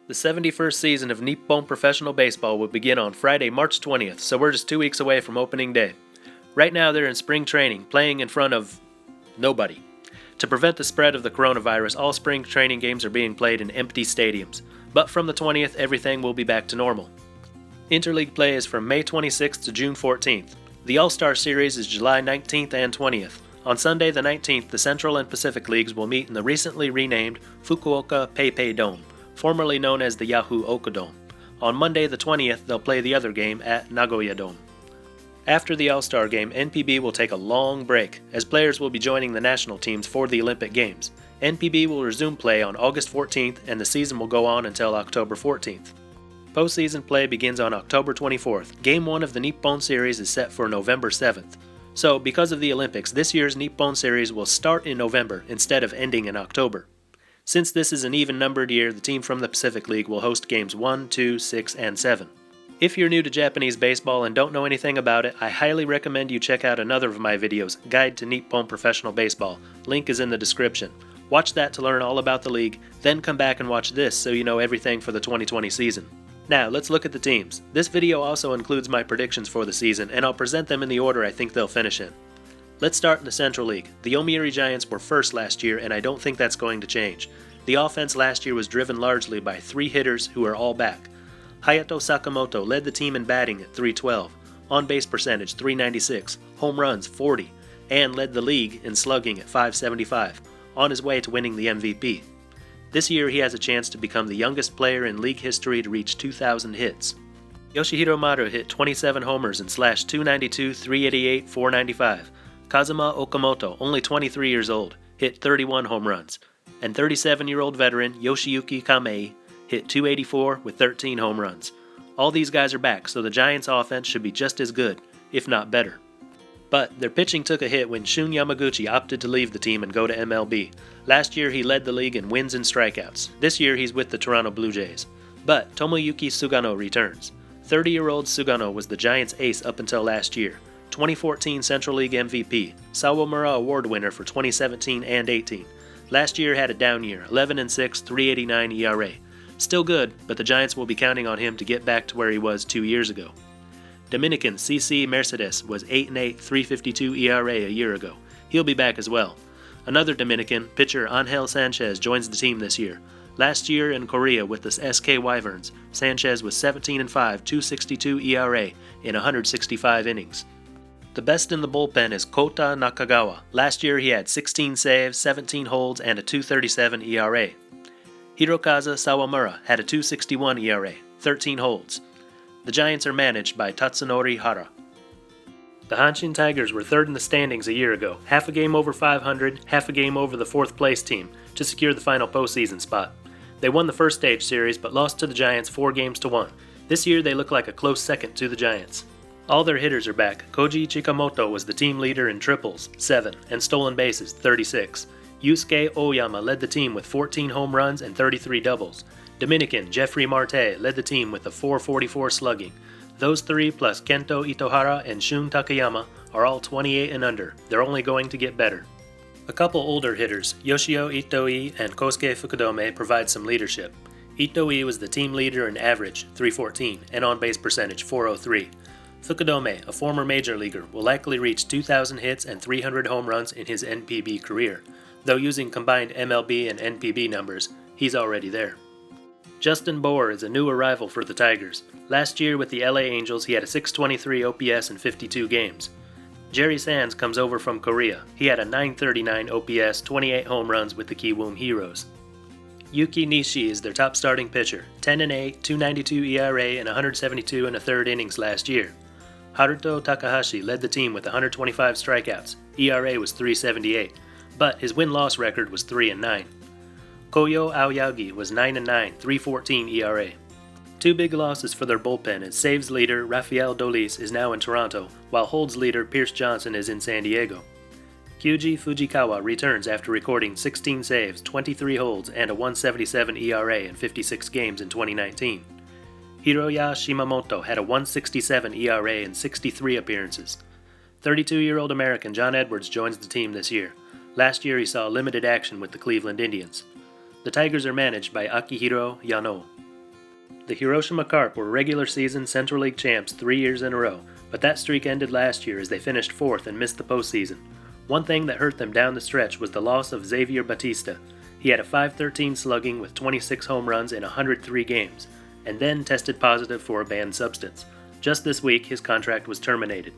The 71st season of Nippon Professional Baseball will begin on Friday, March 20th, so we're just 2 weeks away from opening day. Right now they're in spring training, playing in front of nobody. To prevent the spread of the coronavirus, all spring training games are being played in empty stadiums. But from the 20th, everything will be back to normal. Interleague play is from May 26th to June 14th. The All-Star Series is July 19th and 20th. On Sunday the 19th, the Central and Pacific Leagues will meet in the recently renamed Fukuoka PayPay Dome, formerly known as the Yahoo Oka Dome. On Monday the 20th, they'll play the other game at Nagoya Dome. After the All-Star game, NPB will take a long break, as players will be joining the national teams for the Olympic Games. NPB will resume play on August 14th, and the season will go on until October 14th. Postseason play begins on October 24th. Game 1 of the Nippon Series is set for November 7th. So, because of the Olympics, this year's Nippon Series will start in November instead of ending in October. Since this is an even-numbered year, the team from the Pacific League will host games 1, 2, 6, and 7. If you're new to Japanese baseball and don't know anything about it, I highly recommend you check out another of my videos, Guide to Nippon Professional Baseball. Link is in the description. Watch that to learn all about the league, then come back and watch this so you know everything for the 2020 season. Now, let's look at the teams. This video also includes my predictions for the season, and I'll present them in the order I think they'll finish in. Let's start in the Central League. The Omiya Giants were first last year, and I don't think that's going to change. The offense last year was driven largely by 3 hitters who are all back. Hayato Sakamoto led the team in batting at .312, on-base percentage .396, home runs 40, and led the league in slugging at .575, on his way to winning the MVP. This year he has a chance to become the youngest player in league history to reach 2,000 hits. Yoshihiro Maru hit 27 homers and slashed .292, .388, .495. Kazuma Okamoto, only 23 years old, hit 31 home runs. And 37-year-old veteran Yoshiyuki Kamei hit .284 with 13 home runs. All these guys are back, so the Giants' offense should be just as good, if not better. But their pitching took a hit when Shun Yamaguchi opted to leave the team and go to MLB. Last year he led the league in wins and strikeouts. This year he's with the Toronto Blue Jays. But Tomoyuki Sugano returns. 30-year-old Sugano was the Giants' ace up until last year. 2014 Central League MVP, Sawamura Award winner for 2017 and 18. Last year had a down year, 11-6, 3.89 ERA. Still good, but the Giants will be counting on him to get back to where he was 2 years ago. Dominican CC Mercedes was 8-8, 3.52 ERA a year ago. He'll be back as well. Another Dominican, pitcher Angel Sanchez, joins the team this year. Last year in Korea with the SK Wyverns, Sanchez was 17-5, 2.62 ERA in 165 innings. The best in the bullpen is Kota Nakagawa. Last year he had 16 saves, 17 holds, and a .237 ERA. Hirokazu Sawamura had a .261 ERA, 13 holds. The Giants are managed by Tatsunori Hara. The Hanshin Tigers were third in the standings a year ago, half a game over 500, half a game over the fourth place team, to secure the final postseason spot. They won the first stage series but lost to the Giants 4-1. This year they look like a close second to the Giants. All their hitters are back. Koji Chikamoto was the team leader in triples, 7, and stolen bases, 36. Yusuke Oyama led the team with 14 home runs and 33 doubles. Dominican Jeffrey Marte led the team with a .444 slugging. Those 3 plus Kento Itohara and Shun Takayama are all 28 and under. They're only going to get better. A couple older hitters, Yoshio Itoi and Kosuke Fukudome, provide some leadership. Itoi was the team leader in average, .314, and on-base percentage, .403. Fukudome, a former major leaguer, will likely reach 2,000 hits and 300 home runs in his NPB career. Though using combined MLB and NPB numbers, he's already there. Justin Boer is a new arrival for the Tigers. Last year with the LA Angels, he had a .623 OPS in 52 games. Jerry Sands comes over from Korea. He had a .939 OPS, 28 home runs with the Kiwoom Heroes. Yuki Nishi is their top starting pitcher, 10-8, 2.92 ERA in 172 1/3 innings last year. Haruto Takahashi led the team with 125 strikeouts. ERA was 3.78, but his win-loss record was 3-9. Koyo Aoyagi was 9-9, 3.14 ERA. 2 big losses for their bullpen as saves leader Rafael Dolis is now in Toronto, while holds leader Pierce Johnson is in San Diego. Kyuji Fujikawa returns after recording 16 saves, 23 holds, and a 1.77 ERA in 56 games in 2019. Hiroya Shimamoto had a 1.67 ERA in 63 appearances. 32-year-old American John Edwards joins the team this year. Last year he saw limited action with the Cleveland Indians. The Tigers are managed by Akihiro Yano. The Hiroshima Carp were regular season Central League champs 3 years in a row, but that streak ended last year as they finished 4th and missed the postseason. One thing that hurt them down the stretch was the loss of Xavier Batista. He had a .513 slugging with 26 home runs in 103 games, and then tested positive for a banned substance. Just this week, his contract was terminated.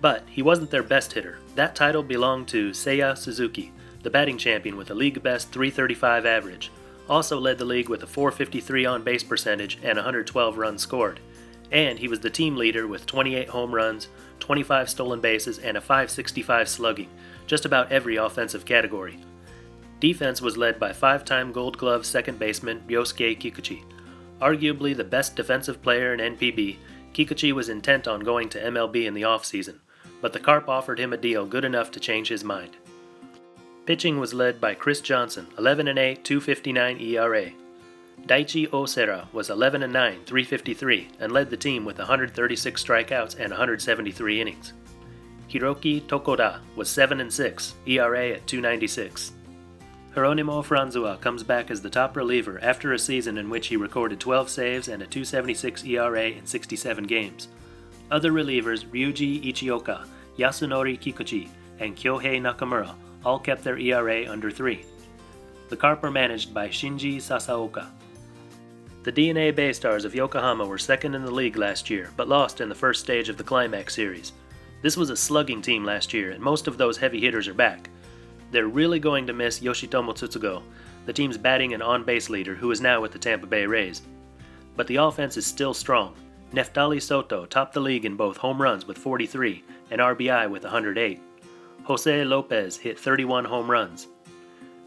But he wasn't their best hitter. That title belonged to Seiya Suzuki, the batting champion with a league-best .335 average. Also led the league with a .453 on-base percentage and 112 runs scored. And he was the team leader with 28 home runs, 25 stolen bases, and a .565 slugging, just about every offensive category. Defense was led by 5-time Gold Glove second baseman Ryosuke Kikuchi. Arguably the best defensive player in NPB, Kikuchi was intent on going to MLB in the offseason, but the Carp offered him a deal good enough to change his mind. Pitching was led by Chris Johnson, 11-8, .259 ERA. Daichi Osera was 11-9, .353, and led the team with 136 strikeouts and 173 innings. Hiroki Tokoda was 7-6, ERA at .296. Hieronimo Franzua comes back as the top reliever after a season in which he recorded 12 saves and a .276 ERA in 67 games. Other relievers Ryuji Ichioka, Yasunori Kikuchi, and Kyohei Nakamura all kept their ERA under 3. The Carp are managed by Shinji Sasaoka. The NPB BayStars of Yokohama were second in the league last year, but lost in the first stage of the Climax Series. This was a slugging team last year, and most of those heavy hitters are back. They're really going to miss Yoshitomo Tsutsugo, the team's batting and on-base leader, who is now with the Tampa Bay Rays. But the offense is still strong. Neftali Soto topped the league in both home runs with 43 and RBI with 108. Jose Lopez hit 31 home runs.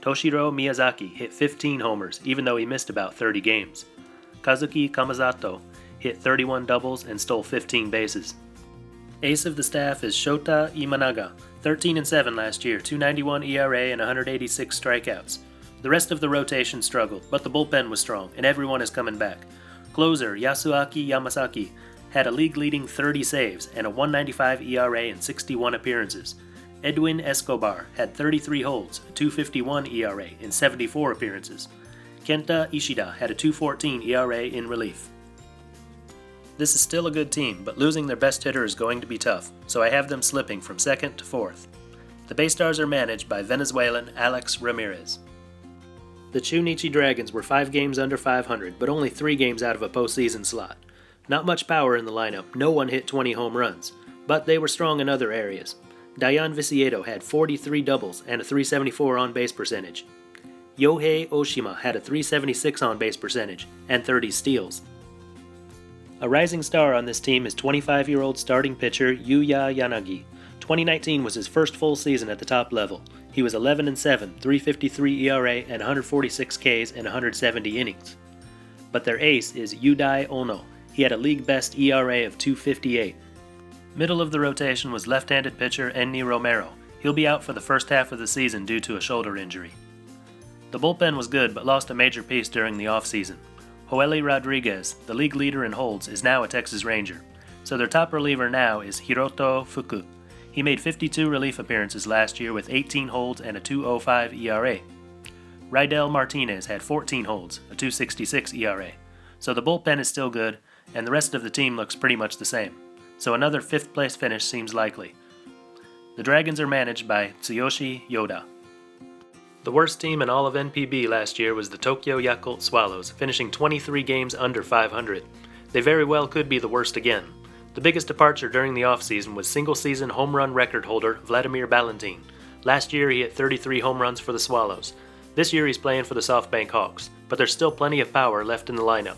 Toshiro Miyazaki hit 15 homers, even though he missed about 30 games. Kazuki Kamazato hit 31 doubles and stole 15 bases. Ace of the staff is Shota Imanaga, 13-7 last year, .291 ERA and 186 strikeouts. The rest of the rotation struggled, but the bullpen was strong, and everyone is coming back. Closer Yasuaki Yamasaki had a league-leading 30 saves and a .195 ERA in 61 appearances. Edwin Escobar had 33 holds, a .251 ERA in 74 appearances. Kenta Ishida had a .214 ERA in relief. This is still a good team, but losing their best hitter is going to be tough, so I have them slipping from 2nd to 4th. The BayStars are managed by Venezuelan Alex Ramirez. The Chunichi Dragons were 5 games under 500, but only 3 games out of a postseason slot. Not much power in the lineup, no one hit 20 home runs, but they were strong in other areas. Dayan Viciedo had 43 doubles and a .374 on-base percentage. Yohei Oshima had a .376 on-base percentage and 30 steals. A rising star on this team is 25-year-old starting pitcher Yuya Yanagi. 2019 was his first full season at the top level. He was 11-7, .353 ERA and 146 Ks in 170 innings. But their ace is Yudai Ono. He had a league-best ERA of .258. Middle of the rotation was left-handed pitcher Enny Romero. He'll be out for the first half of the season due to a shoulder injury. The bullpen was good but lost a major piece during the offseason. Joely Rodriguez, the league leader in holds, is now a Texas Ranger. So their top reliever now is Hiroto Fuku. He made 52 relief appearances last year with 18 holds and a .205 ERA. Rydell Martinez had 14 holds, a .266 ERA. So the bullpen is still good, and the rest of the team looks pretty much the same. So another 5th place finish seems likely. The Dragons are managed by Tsuyoshi Yoda. The worst team in all of NPB last year was the Tokyo Yakult Swallows, finishing 23 games under 500. They very well could be the worst again. The biggest departure during the offseason was single-season home run record holder Vladimir Valentin. Last year he hit 33 home runs for the Swallows. This year he's playing for the SoftBank Hawks, but there's still plenty of power left in the lineup.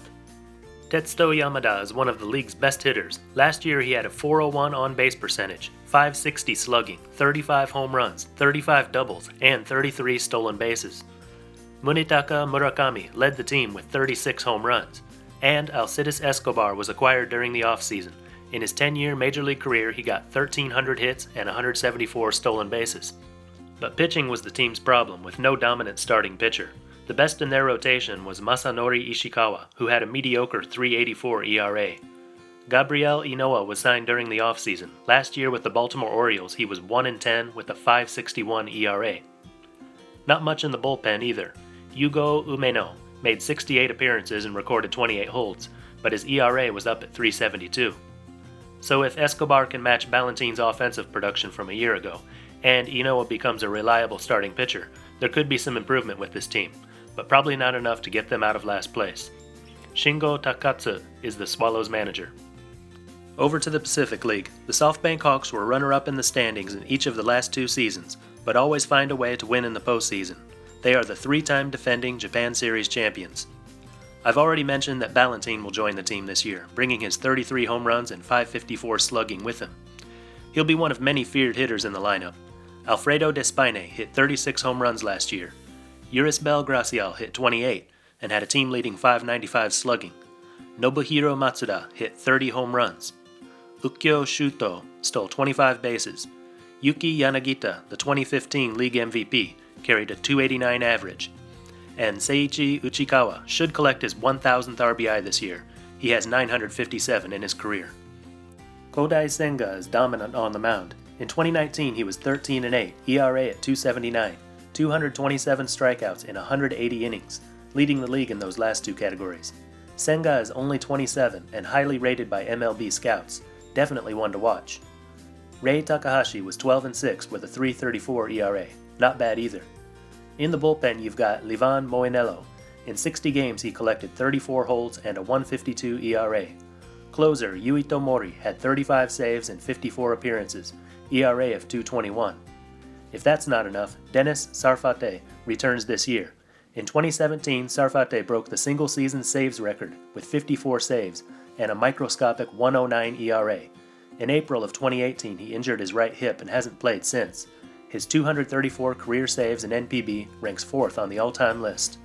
Tetsuto Yamada is one of the league's best hitters. Last year he had a .401 on-base percentage, .560 slugging, 35 home runs, 35 doubles, and 33 stolen bases. Munetaka Murakami led the team with 36 home runs, and Alcides Escobar was acquired during the offseason. In his 10-year Major League career he got 1,300 hits and 174 stolen bases. But pitching was the team's problem, with no dominant starting pitcher. The best in their rotation was Masanori Ishikawa, who had a mediocre .384 ERA. Gabriel Inoa was signed during the offseason. Last year with the Baltimore Orioles, he was 1-10 with a .561 ERA. Not much in the bullpen either. Yugo Umeno, made 68 appearances and recorded 28 holds, but his ERA was up at 3.72. So if Escobar can match Ballantyne's offensive production from a year ago, and Inoue becomes a reliable starting pitcher, there could be some improvement with this team, but probably not enough to get them out of last place. Shingo Takatsu is the Swallows manager. Over to the Pacific League, the SoftBank Hawks were runner-up in the standings in each of the last 2 seasons, but always find a way to win in the postseason. They are the 3-time defending Japan Series champions. I've already mentioned that Ballantyne will join the team this year, bringing his 33 home runs and 554 slugging with him. He'll be one of many feared hitters in the lineup. Alfredo Despine hit 36 home runs last year. Yurisbel Gracial hit 28 and had a team-leading 595 slugging. Nobuhiro Matsuda hit 30 home runs. Ukyo Shuto stole 25 bases. Yuki Yanagita, the 2015 league MVP, carried a 289 average. And Seiichi Uchikawa should collect his 1,000th RBI this year. He has 957 in his career. Kodai Senga is dominant on the mound. In 2019, he was 13-8, ERA at 2.79, 227 strikeouts in 180 innings, leading the league in those last 2 categories. Senga is only 27 and highly rated by MLB scouts, definitely one to watch. Rei Takahashi was 12-6 with a 3.34 ERA, not bad either. In the bullpen, you've got Livan Moinello. In 60 games, he collected 34 holds and a 1.52 ERA. Closer Yuito Mori had 35 saves and 54 appearances, ERA of 2.21. If that's not enough, Dennis Sarfate returns this year. In 2017, Sarfate broke the single-season saves record with 54 saves and a microscopic 1.09 ERA. In April of 2018, he injured his right hip and hasn't played since. His 234 career saves in NPB ranks 4th on the all-time list.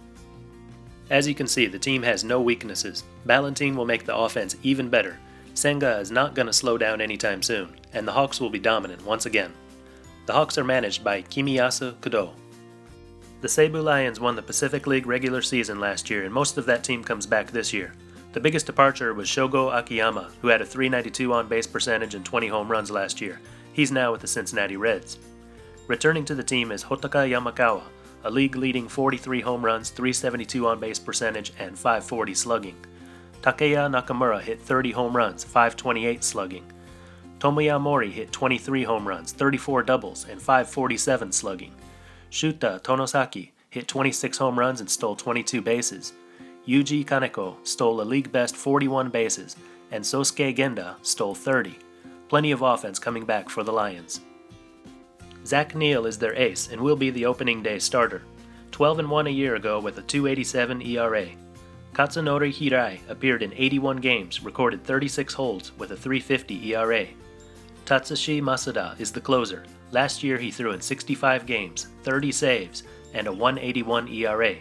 As you can see, the team has no weaknesses. Ballantyne will make the offense even better. Senga is not going to slow down anytime soon, and the Hawks will be dominant once again. The Hawks are managed by Kimiyasu Kudo. The Seibu Lions won the Pacific League regular season last year, and most of that team comes back this year. The biggest departure was Shogo Akiyama, who had a 392 on-base percentage and 20 home runs last year. He's now with the Cincinnati Reds. Returning to the team is Hotaka Yamakawa, a league-leading 43 home runs, 372 on-base percentage, and 540 slugging. Takeya Nakamura hit 30 home runs, 528 slugging. Tomoya Mori hit 23 home runs, 34 doubles, and 547 slugging. Shuta Tonosaki hit 26 home runs and stole 22 bases. Yuji Kaneko stole a league-best 41 bases, and Sosuke Genda stole 30. Plenty of offense coming back for the Lions. Zach Neal is their ace and will be the opening day starter. 12-1 a year ago with a 2.87 ERA. Katsunori Hirai appeared in 81 games, recorded 36 holds with a 3.50 ERA. Tatsushi Masuda is the closer. Last year he threw in 65 games, 30 saves, and a 1.81 ERA.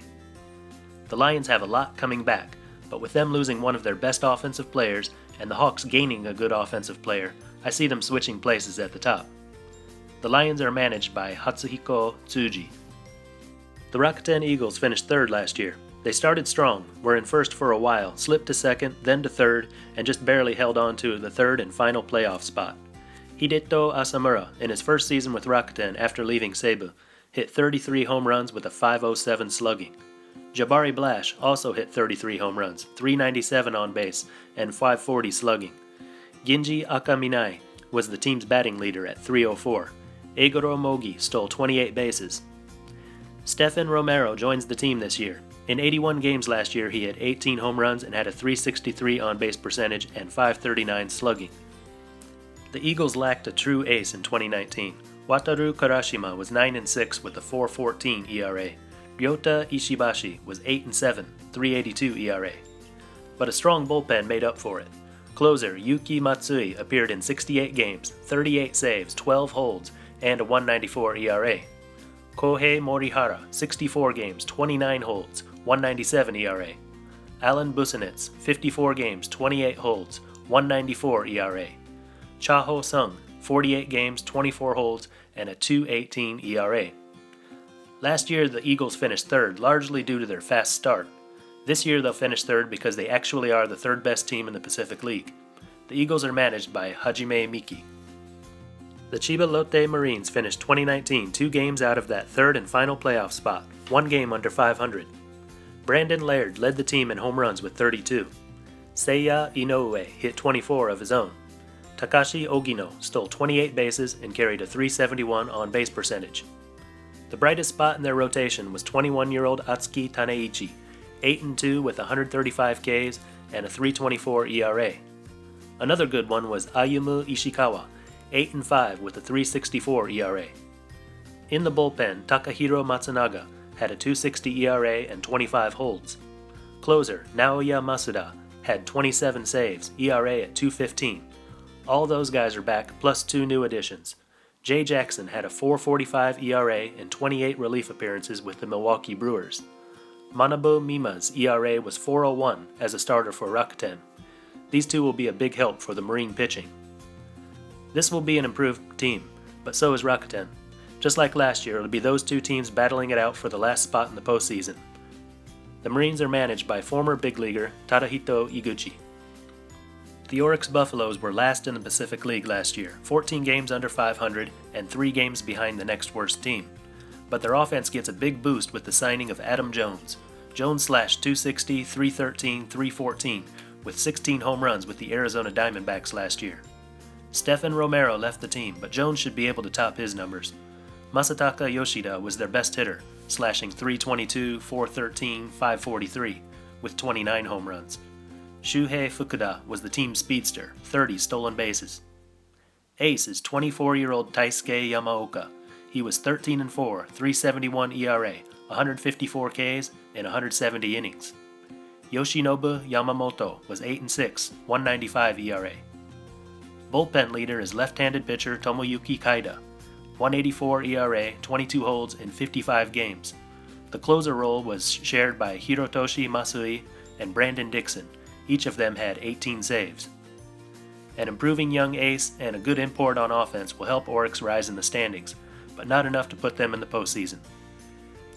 The Lions have a lot coming back, but with them losing one of their best offensive players and the Hawks gaining a good offensive player, I see them switching places at the top. The Lions are managed by Hatsuhiko Tsuji. The Rakuten Eagles finished 3rd last year. They started strong, were in 1st for a while, slipped to 2nd, then to 3rd, and just barely held on to the 3rd and final playoff spot. Hideto Asamura, in his first season with Rakuten after leaving Seibu, hit 33 home runs with a 5.07 slugging. Jabari Blash also hit 33 home runs, 397 on base, and 540 slugging. Ginji Akaminai was the team's batting leader at 304. Eigoro Mogi stole 28 bases. Stefan Romero joins the team this year. In 81 games last year, he had 18 home runs and had a 363 on-base percentage and 539 slugging. The Eagles lacked a true ace in 2019. Wataru Karashima was 9-6 with a 4.14 ERA. Ryota Ishibashi was 8-7, 3.82 ERA. But a strong bullpen made up for it. Closer Yuki Matsui appeared in 68 games, 38 saves, 12 holds, and a 1.94 ERA. Kohei Morihara, 64 games, 29 holds, 1.97 ERA. Alan Busenitz, 54 games, 28 holds, 1.94 ERA. Chaho Sung, 48 games, 24 holds, and a 2.18 ERA. Last year, the Eagles finished 3rd, largely due to their fast start. This year, they'll finish 3rd because they actually are the 3rd best team in the Pacific League. The Eagles are managed by Hajime Miki. The Chiba Lotte Marines finished 2019 2 games out of that 3rd and final playoff spot, 1 game under 500. Brandon Laird led the team in home runs with 32. Seiya Inoue hit 24 of his own. Takashi Ogino stole 28 bases and carried a .371 on-base percentage. The brightest spot in their rotation was 21-year-old Atsuki Taneichi, 8-2 with 135 Ks and a .324 ERA. Another good one was Ayumu Ishikawa, 8-5 with a .364 ERA. In the bullpen, Takahiro Matsunaga had a .260 ERA and 25 holds. Closer Naoya Masuda had 27 saves, ERA at .215. All those guys are back, plus 2 new additions. Jay Jackson had a .445 ERA and 28 relief appearances with the Milwaukee Brewers. Manabu Mima's ERA was .401 as a starter for Rakuten. These two will be a big help for the Marine pitching. This will be an improved team, but so is Rakuten. Just like last year, it'll be those two teams battling it out for the last spot in the postseason. The Marines are managed by former big leaguer Tadahito Iguchi. The Orix Buffaloes were last in the Pacific League last year, 14 games under 500 and 3 games behind the next worst team. But their offense gets a big boost with the signing of Adam Jones. Jones slashed .260, .313, .314 with 16 home runs with the Arizona Diamondbacks last year. Stephen Romero left the team, but Jones should be able to top his numbers. Masataka Yoshida was their best hitter, slashing .322, .413, .543 with 29 home runs. Shuhei Fukuda was the team's speedster, 30 stolen bases. Ace is 24-year-old Taisuke Yamaoka. He was 13-4, .371 ERA, 154 Ks, and 170 innings. Yoshinobu Yamamoto was 8-6, 195 ERA. Bullpen leader is left-handed pitcher Tomoyuki Kaida, 184 ERA, 22 holds in 55 games. The closer role was shared by Hirotoshi Masui and Brandon Dixon. Each of them had 18 saves. An improving young ace and a good import on offense will help Orix rise in the standings, but not enough to put them in the postseason.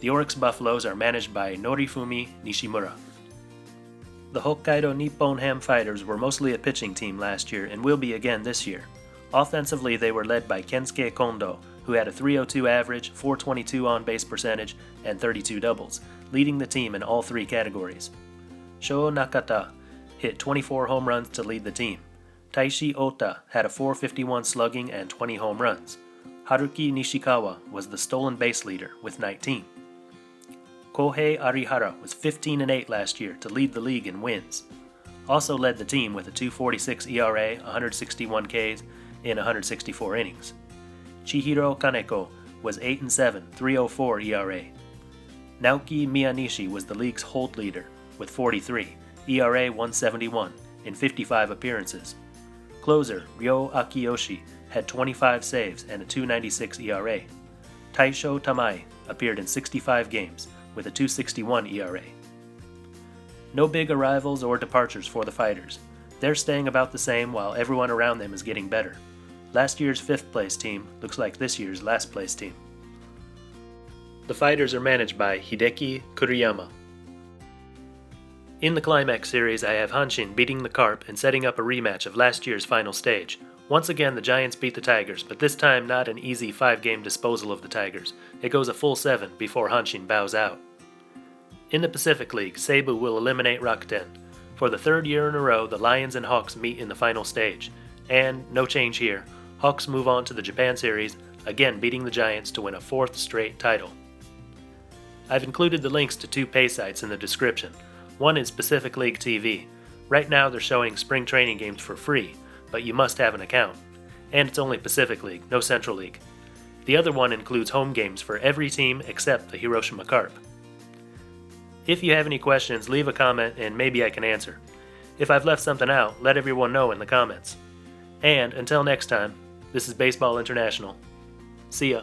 The Orix Buffaloes are managed by Norifumi Nishimura. The Hokkaido Nippon Ham Fighters were mostly a pitching team last year and will be again this year. Offensively, they were led by Kensuke Kondo, who had a .302 average, .422 on-base percentage, and 32 doubles, leading the team in all 3 categories. Sho Nakata hit 24 home runs to lead the team. Taishi Ota had a .451 slugging and 20 home runs. Haruki Nishikawa was the stolen base leader with 19. Kohei Arihara was 15-8 last year to lead the league in wins. Also led the team with a .246 ERA, 161 Ks, in 164 innings. Chihiro Kaneko was 8-7, .304 ERA. Naoki Miyanishi was the league's hold leader with 43, ERA 171, in 55 appearances. Closer Ryo Akiyoshi had 25 saves and a .296 ERA. Taisho Tamai appeared in 65 games with a .261 ERA. No big arrivals or departures for the Fighters. They're staying about the same while everyone around them is getting better. Last year's 5th place team looks like this year's last place team. The Fighters are managed by Hideki Kuriyama. In the Climax Series, I have Hanshin beating the Carp and setting up a rematch of last year's final stage. Once again, the Giants beat the Tigers, but this time not an easy 5-game disposal of the Tigers. It goes a full 7 before Hanshin bows out. In the Pacific League, Seibu will eliminate Rakuten. For the 3rd year in a row, the Lions and Hawks meet in the final stage. And, no change here, Hawks move on to the Japan Series, again beating the Giants to win a 4th straight title. I've included the links to 2 pay sites in the description. One is Pacific League TV. Right now they're showing spring training games for free, but you must have an account. And it's only Pacific League, no Central League. The other one includes home games for every team except the Hiroshima Carp. If you have any questions, leave a comment and maybe I can answer. If I've left something out, let everyone know in the comments. And until next time, this is Baseball International. See ya.